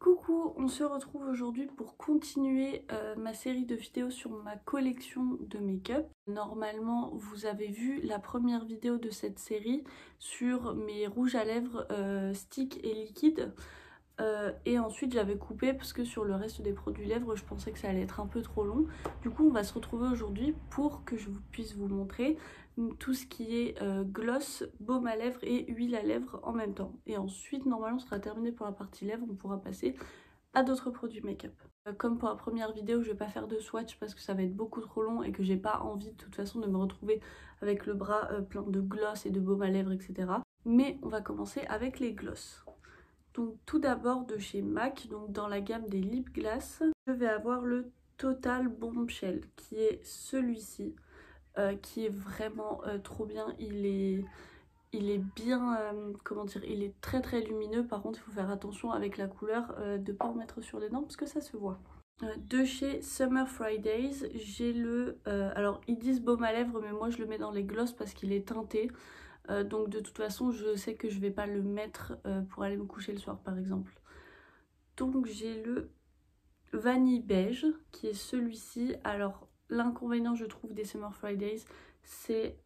Coucou, on se retrouve aujourd'hui pour continuer ma série de vidéos sur ma collection de make-up. Normalement, vous avez vu la première vidéo de cette série sur mes rouges à lèvres stick et liquide. Et ensuite j'avais coupé parce que sur le reste des produits lèvres je pensais que ça allait être un peu trop long. Du coup on va se retrouver aujourd'hui pour que je puisse vous montrer tout ce qui est gloss, baume à lèvres et huile à lèvres en même temps. Et ensuite normalement on sera terminé pour la partie lèvres, on pourra passer à d'autres produits make-up. Comme pour la première vidéo je vais pas faire de swatch parce que ça va être beaucoup trop long et que j'ai pas envie de toute façon de me retrouver avec le bras plein de gloss et de baume à lèvres etc. Mais on va commencer avec les gloss. Donc tout d'abord de chez MAC, donc dans la gamme des lip gloss, je vais avoir le Total Bombshell qui est celui-ci, qui est vraiment trop bien. Il est bien, comment dire, il est très très lumineux. Par contre il faut faire attention avec la couleur de ne pas en mettre sur les dents parce que ça se voit. De chez Summer Fridays, j'ai le, alors ils disent baume à lèvres mais moi je le mets dans les gloss parce qu'il est teinté. Donc de toute façon je sais que je vais pas le mettre pour aller me coucher le soir par exemple. Donc j'ai le Vanille Beige qui est celui-ci. Alors l'inconvénient je trouve des Summer Fridays c'est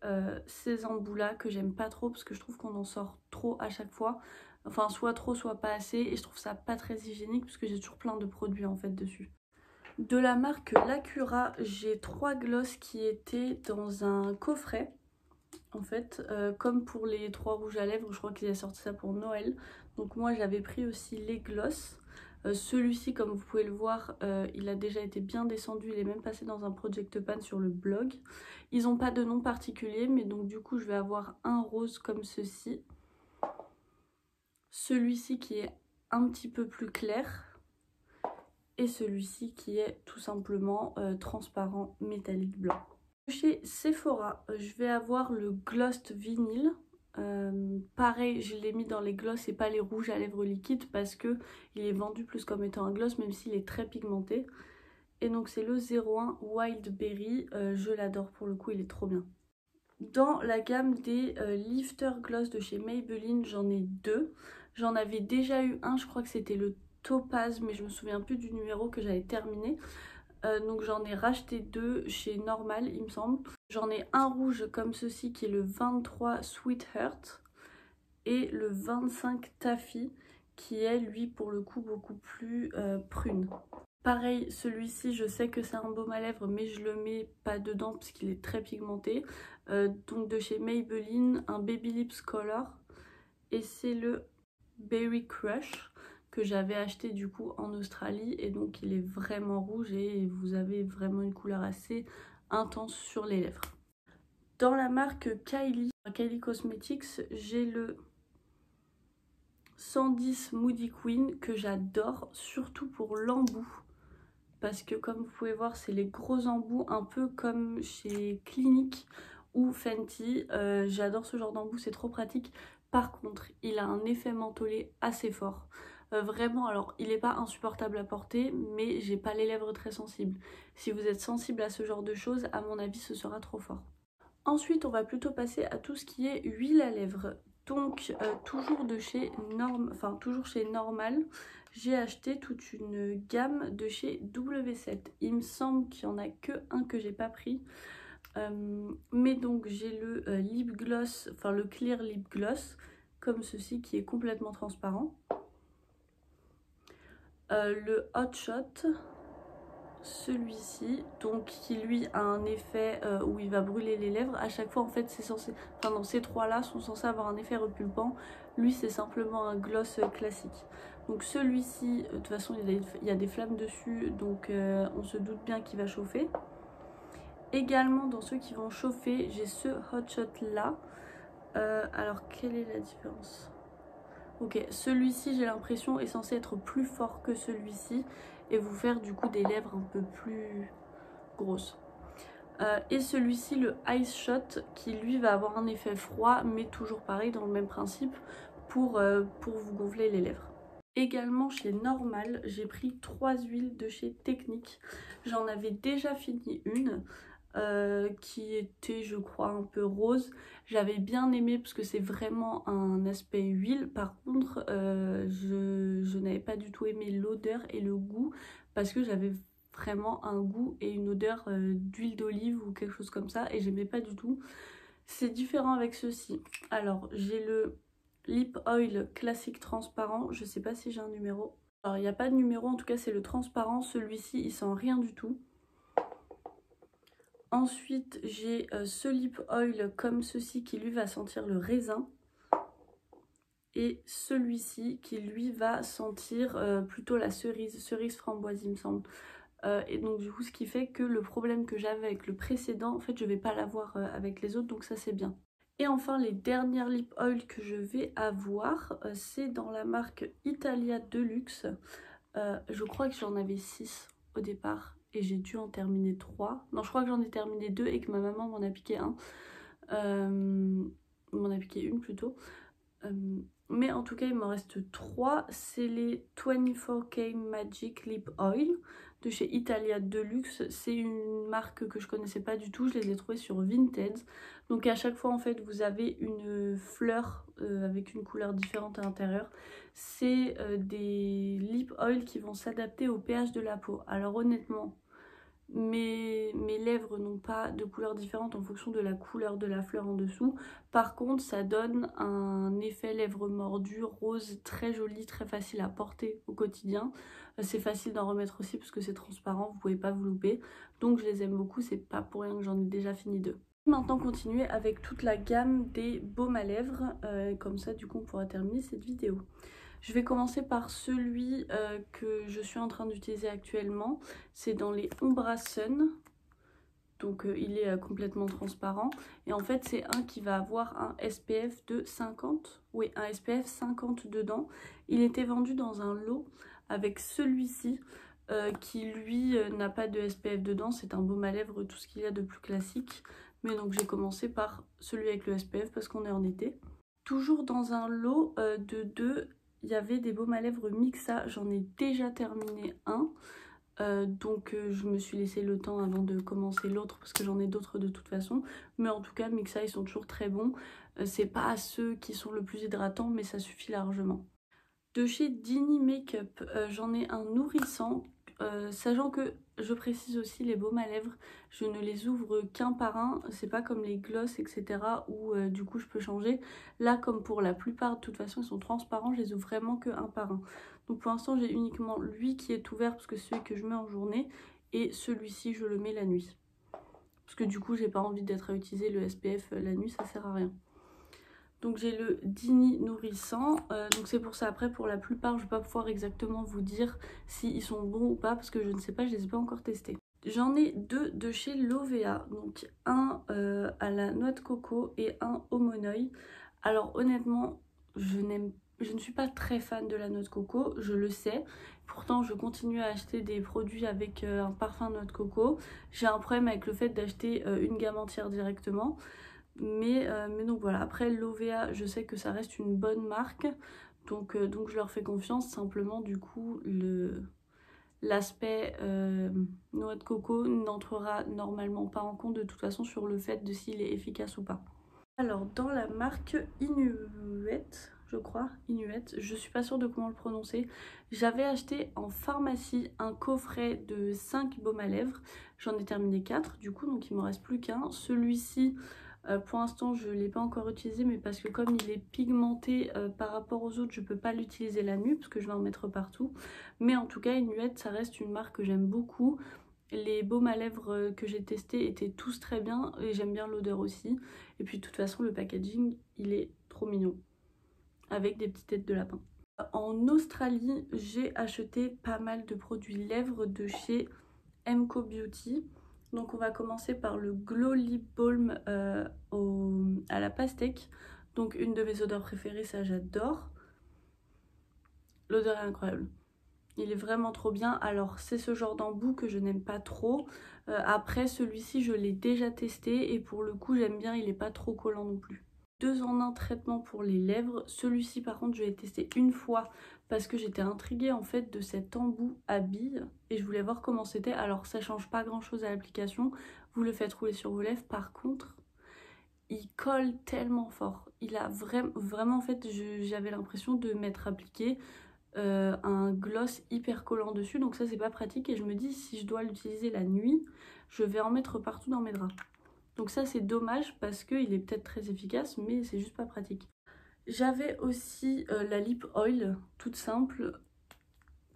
ces embouts là que j'aime pas trop parce que je trouve qu'on en sort trop à chaque fois. Enfin soit trop soit pas assez et je trouve ça pas très hygiénique parce que j'ai toujours plein de produits en fait dessus. De la marque Lacura j'ai 3 gloss qui étaient dans un coffret. En fait, comme pour les 3 rouges à lèvres, je crois qu'ils avaient sorti ça pour Noël. Donc moi j'avais pris aussi les gloss. Celui-ci, comme vous pouvez le voir, il a déjà été bien descendu. Il est même passé dans un project pan sur le blog. Ils n'ont pas de nom particulier, mais donc du coup je vais avoir un rose comme ceci. Celui-ci qui est un petit peu plus clair. Et celui-ci qui est tout simplement transparent métallique blanc. Chez Sephora, je vais avoir le gloss vinyle. Pareil, je l'ai mis dans les gloss et pas les rouges à lèvres liquides parce que il est vendu plus comme étant un gloss même s'il est très pigmenté. Et donc c'est le 01 Wild Berry, je l'adore pour le coup, il est trop bien. Dans la gamme des Lifter Gloss de chez Maybelline, j'en ai 2. J'en avais déjà eu un, je crois que c'était le Topaz, mais je me souviens plus du numéro que j'avais terminé. Donc j'en ai racheté 2 chez Normal il me semble. J'en ai un rouge comme ceci qui est le 23 Sweetheart et le 25 Taffy qui est lui pour le coup beaucoup plus prune. Pareil, celui-ci je sais que c'est un baume à lèvres mais je le mets pas dedans parce qu'il est très pigmenté. Donc de chez Maybelline, un Baby Lips Color et c'est le Berry Crush que j'avais acheté du coup en Australie et donc il est vraiment rouge et vous avez vraiment une couleur assez intense sur les lèvres. Dans la marque Kylie Cosmetics, j'ai le 110 Moody Queen que j'adore, surtout pour l'embout. Parce que comme vous pouvez voir, c'est les gros embouts, un peu comme chez Clinique ou Fenty. J'adore ce genre d'embout, c'est trop pratique. Par contre, il a un effet mentholé assez fort. Vraiment, alors il n'est pas insupportable à porter, mais j'ai pas les lèvres très sensibles. Si vous êtes sensible à ce genre de choses, à mon avis, ce sera trop fort. Ensuite, on va plutôt passer à tout ce qui est huile à lèvres. Donc, toujours chez Normal, j'ai acheté toute une gamme de chez W7. Il me semble qu'il n'y en a que un que j'ai pas pris. Mais donc, j'ai le lip gloss, enfin le clear lip gloss, comme ceci, qui est complètement transparent. Le Hot Shot, celui-ci, donc qui lui a un effet où il va brûler les lèvres. À chaque fois en fait c'est censé, enfin non, ces trois là sont censés avoir un effet repulpant. Lui c'est simplement un gloss classique. Donc celui-ci, de toute façon il y a des flammes dessus, donc on se doute bien qu'il va chauffer. Également dans ceux qui vont chauffer, j'ai ce Hot Shot là. Alors quelle est la différence? Ok, celui-ci j'ai l'impression est censé être plus fort que celui-ci et vous faire du coup des lèvres un peu plus grosses. Et celui-ci, le Ice Shot, qui lui va avoir un effet froid mais toujours pareil dans le même principe pour vous gonfler les lèvres. Également chez Normal, j'ai pris 3 huiles de chez Technique. J'en avais déjà fini une. qui était je crois un peu rose. J'avais bien aimé parce que c'est vraiment un aspect huile. Par contre je n'avais pas du tout aimé l'odeur et le goût parce que j'avais vraiment un goût et une odeur d'huile d'olive ou quelque chose comme ça et j'aimais pas du tout. C'est différent avec ceci. Alors j'ai le Lip Oil classique transparent, je sais pas si j'ai un numéro. Alors il n'y a pas de numéro, en tout cas c'est le transparent, celui-ci il sent rien du tout. Ensuite j'ai ce Lip Oil comme ceci qui lui va sentir le raisin. Et celui-ci qui lui va sentir plutôt la cerise framboise il me semble. Et donc du coup ce qui fait que le problème que j'avais avec le précédent, en fait je vais pas l'avoir avec les autres, donc ça c'est bien. Et enfin les dernières lip oil que je vais avoir, c'est dans la marque Italia Deluxe. Je crois que j'en avais 6 au départ et j'ai dû en terminer 3. Non, je crois que j'en ai terminé 2 et que ma maman m'en a piqué un. M'en a piqué une plutôt. Mais en tout cas il m'en reste 3. C'est les 24K Magic Lip Oil de chez Italia Deluxe. C'est une marque que je connaissais pas du tout, je les ai trouvés sur Vinted. Donc à chaque fois en fait vous avez une fleur avec une couleur différente à l'intérieur. C'est des lip oil qui vont s'adapter au pH de la peau. Alors honnêtement mes lèvres n'ont pas de couleur différente en fonction de la couleur de la fleur en dessous. Par contre ça donne un effet lèvres mordues rose très joli, très facile à porter au quotidien. C'est facile d'en remettre aussi parce que c'est transparent, vous pouvez pas vous louper. Donc je les aime beaucoup, c'est pas pour rien que j'en ai déjà fini 2. Maintenant continuer avec toute la gamme des baumes à lèvres, comme ça du coup on pourra terminer cette vidéo. Je vais commencer par celui que je suis en train d'utiliser actuellement. C'est dans les Ombra Sun. Donc il est complètement transparent. Et en fait c'est un qui va avoir un SPF de 50. Oui, un SPF 50 dedans. Il était vendu dans un lot avec celui-ci qui lui n'a pas de SPF dedans. C'est un baume à lèvres, tout ce qu'il y a de plus classique. Mais donc j'ai commencé par celui avec le SPF parce qu'on est en été. Toujours dans un lot de 2. Il y avait des baumes à lèvres Mixa, j'en ai déjà terminé un. Donc je me suis laissé le temps avant de commencer l'autre parce que j'en ai d'autres de toute façon. Mais en tout cas Mixa ils sont toujours très bons. C'est pas ceux qui sont le plus hydratants mais ça suffit largement. De chez Dini Makeup, j'en ai un nourrissant. Sachant que je précise aussi les baumes à lèvres, je ne les ouvre qu'un par un, c'est pas comme les gloss etc où du coup je peux changer. Là comme pour la plupart de toute façon ils sont transparents, je les ouvre vraiment que un par un. Donc pour l'instant j'ai uniquement lui qui est ouvert parce que c'est celui que je mets en journée et celui-ci je le mets la nuit. Parce que du coup j'ai pas envie d'être à utiliser le SPF la nuit, ça sert à rien. Donc j'ai le Dini nourrissant, donc c'est pour ça après pour la plupart je vais pas pouvoir exactement vous dire s'ils sont bons ou pas parce que je ne sais pas, je les ai pas encore testés. J'en ai 2 de chez Lovea, donc un à la noix de coco et un au monoeil. Alors honnêtement je ne suis pas très fan de la noix de coco, je le sais. Pourtant je continue à acheter des produits avec un parfum noix de coco. J'ai un problème avec le fait d'acheter une gamme entière directement. Mais donc voilà, après Lovea, je sais que ça reste une bonne marque, donc je leur fais confiance. Simplement du coup l'aspect noix de coco n'entrera normalement pas en compte de toute façon sur le fait de s'il est efficace ou pas. Alors dans la marque Inuet, je crois, Inuet, je suis pas sûre de comment le prononcer. J'avais acheté en pharmacie un coffret de 5 baumes à lèvres, j'en ai terminé 4 du coup, donc il m'en reste plus qu'un. Celui-ci pour l'instant je ne l'ai pas encore utilisé mais parce que comme il est pigmenté par rapport aux autres je ne peux pas l'utiliser la nuit parce que je vais en mettre partout. Mais en tout cas Inuet ça reste une marque que j'aime beaucoup. Les baumes à lèvres que j'ai testés étaient tous très bien et j'aime bien l'odeur aussi. Et puis de toute façon le packaging il est trop mignon avec des petites têtes de lapin. En Australie j'ai acheté pas mal de produits lèvres de chez MCO Beauty. Donc on va commencer par le Glow Lip Balm à la pastèque. Donc une de mes odeurs préférées, ça j'adore. L'odeur est incroyable. Il est vraiment trop bien. Alors c'est ce genre d'embout que je n'aime pas trop. Après celui-ci je l'ai déjà testé et pour le coup j'aime bien, il n'est pas trop collant non plus. 2 en 1 traitement pour les lèvres. Celui-ci par contre je l'ai testé une fois parce que j'étais intriguée en fait de cet embout à billes et je voulais voir comment c'était. Alors ça change pas grand chose à l'application. vous le faites rouler sur vos lèvres. Par contre, il colle tellement fort. Il a vraiment en fait, j'avais l'impression de m'être appliqué un gloss hyper collant dessus. Donc ça, c'est pas pratique. Et je me dis, si je dois l'utiliser la nuit, je vais en mettre partout dans mes draps. Donc ça, c'est dommage parce qu'il est peut-être très efficace, mais c'est juste pas pratique. J'avais aussi la lip oil, toute simple,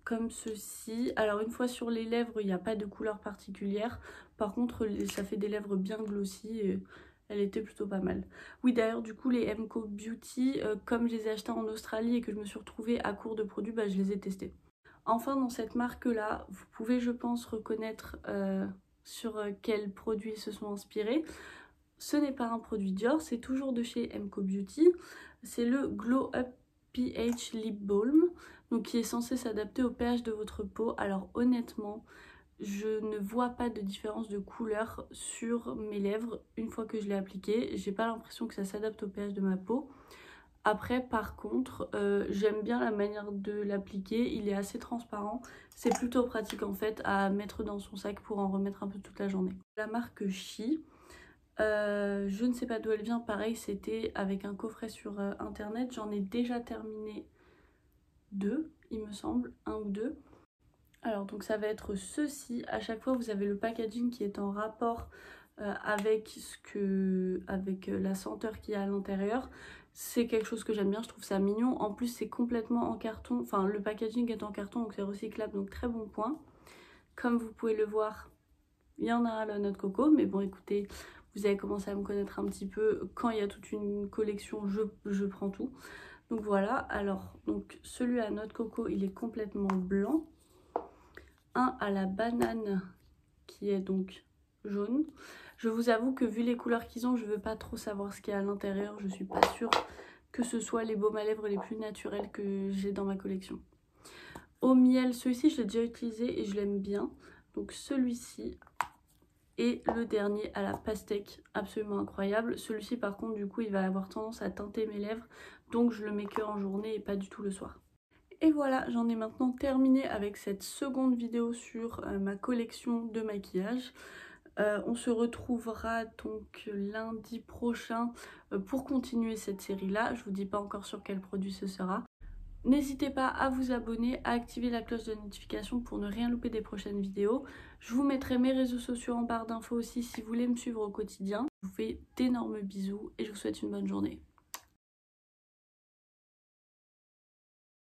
comme ceci. Alors une fois sur les lèvres, il n'y a pas de couleur particulière. Par contre, ça fait des lèvres bien glossy et elle était plutôt pas mal. Oui, d'ailleurs, du coup, les MCO Beauty, comme je les ai achetés en Australie et que je me suis retrouvée à court de produits, bah, je les ai testés. Enfin, dans cette marque-là, vous pouvez, je pense, reconnaître sur quels produits ils se sont inspirés. Ce n'est pas un produit Dior, c'est toujours de chez MCO Beauty. C'est le Glow Up pH Lip Balm, donc qui est censé s'adapter au pH de votre peau. Alors honnêtement, je ne vois pas de différence de couleur sur mes lèvres une fois que je l'ai appliqué. J'ai pas l'impression que ça s'adapte au pH de ma peau. Après, par contre, j'aime bien la manière de l'appliquer. Il est assez transparent. C'est plutôt pratique en fait à mettre dans son sac pour en remettre un peu toute la journée. La marque Chi. Je ne sais pas d'où elle vient, pareil c'était avec un coffret sur internet, j'en ai déjà terminé 2 il me semble, 1 ou 2. Alors donc ça va être ceci, à chaque fois vous avez le packaging qui est en rapport avec la senteur qu'il y a à l'intérieur. C'est quelque chose que j'aime bien, je trouve ça mignon, en plus c'est complètement en carton, enfin le packaging est en carton donc c'est recyclable, donc très bon point. Comme vous pouvez le voir, il y en a à la noix de coco, mais bon écoutez, vous avez commencé à me connaître un petit peu. Quand il y a toute une collection, je prends tout. Donc voilà, alors donc celui à noix de coco, il est complètement blanc. Un à la banane qui est donc jaune. Je vous avoue que vu les couleurs qu'ils ont, je veux pas trop savoir ce qu'il y a à l'intérieur. Je suis pas sûre que ce soit les baumes à lèvres les plus naturels que j'ai dans ma collection. Au miel, celui-ci je l'ai déjà utilisé et je l'aime bien. Donc celui-ci. Et le dernier à la pastèque, absolument incroyable. Celui-ci par contre du coup il va avoir tendance à teinter mes lèvres, donc je le mets que en journée et pas du tout le soir. Et voilà, j'en ai maintenant terminé avec cette seconde vidéo sur ma collection de maquillage. On se retrouvera donc lundi prochain pour continuer cette série là. Je vous dis pas encore sur quel produit ce sera. N'hésitez pas à vous abonner, à activer la cloche de notification pour ne rien louper des prochaines vidéos. Je vous mettrai mes réseaux sociaux en barre d'infos aussi si vous voulez me suivre au quotidien. Je vous fais d'énormes bisous et je vous souhaite une bonne journée.